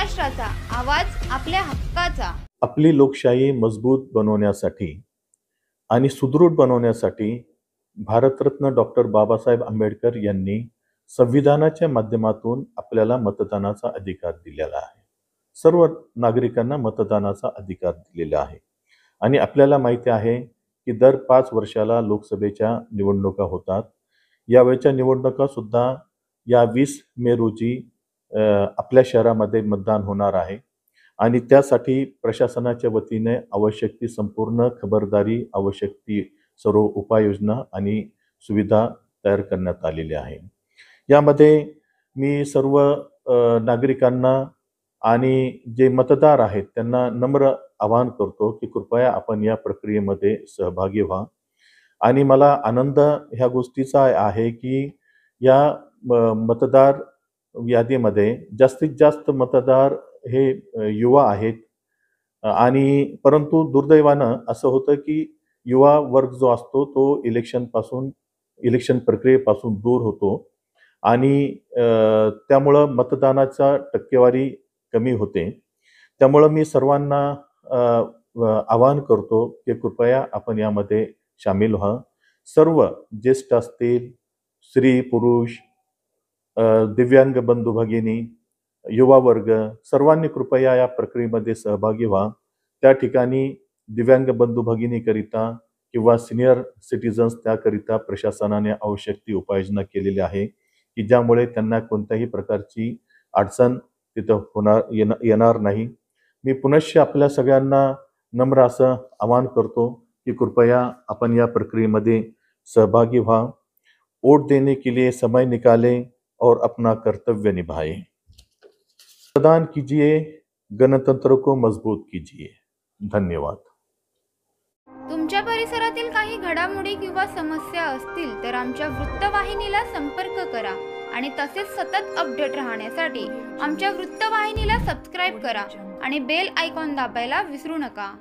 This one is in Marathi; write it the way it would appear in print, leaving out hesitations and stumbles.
महाराष्ट्राचा आवाज आपल्या हक्काचा। आपली लोकशाही मजबूत बनवण्यासाठी आणि सुदृढ बनवण्यासाठी भारतरत्न डॉक्टर बाबासाहेब आंबेडकर यांनी संविधानाच्या माध्यमातून आपल्याला मतदानाचा अधिकार दिलेला आहे। सर्व नागरिकांना मतदानाचा अधिकार दिलेला आहे आणि आपल्याला माहिती आहे की दर 5 वर्षाला लोकसभेच्या निवडणुका होतात। यावेळच्या निवडणुका सुद्धा या 20 मे रोजी आपल्या शहरामध्ये मतदान होणार आहे आणि त्यासाठी प्रशासनाच्या वतीने आवश्यक ती संपूर्ण खबरदारी, आवश्यक ती सर्व उपाययोजना आणि सुविधा तयार करण्यात आलेल्या आहे। यामध्ये मी सर्व नागरिकांना आणि जे मतदार आहेत त्यांना नम्र आवाहन करतो की कृपया आपण या प्रक्रियेमध्ये सहभागी व्हा। आणि मला आनंद ह्या गोष्टीचा आहे की या मतदार यादीमध्ये जास्तीत जास्त मतदार हे युवा आहेत आणि परंतु दुर्दैवानं असं होतं की युवा वर्ग जो असतो तो इलेक्शन प्रक्रियेपासून दूर होतो आणि त्यामुळं मतदानाचा टक्केवारी कमी होते। त्यामुळं मी सर्वांना आवाहन करतो की कृपया आपण यामध्ये सामील व्हा। सर्व ज्येष्ठ असतील, स्त्री पुरुष, दिव्यांग बंधू भगिनी, युवा वर्ग सर्वांनी कृपया या प्रक्रियेमध्ये सहभागी व्हा। त्या ठिकाणी दिव्यांग बंधू भगिनीकरिता किंवा सिनियर सिटीजन्स त्याकरिता प्रशासनाने आवश्यक ती उपाययोजना केलेली आहे की ज्यामुळे त्यांना कोणत्याही प्रकारची अडचण तिथं येणार नाही। मी पुनश्च आपल्या सगळ्यांना नम्र असं आवाहन करतो कि कृपया अपन या प्रक्रियेमध्ये सहभागी व्हा। वोट देने के लिए समय निकालें और अपना कर्तव्य निभाएं। मतदान कीजिए, गणतंत्र को मजबूत कीजिए। धन्यवाद। तुमच्या परिसरातील काही घडामोडी किंवा समस्या असतील तर आमच्या वृत्तवाहिनीला संपर्क करा आणि तसेच सतत अपडेट राहण्यासाठी आमच्या वृत्तवाहिनीला सबस्क्राइब करा आणि बेल आयकॉन दाबायला विसरू नका।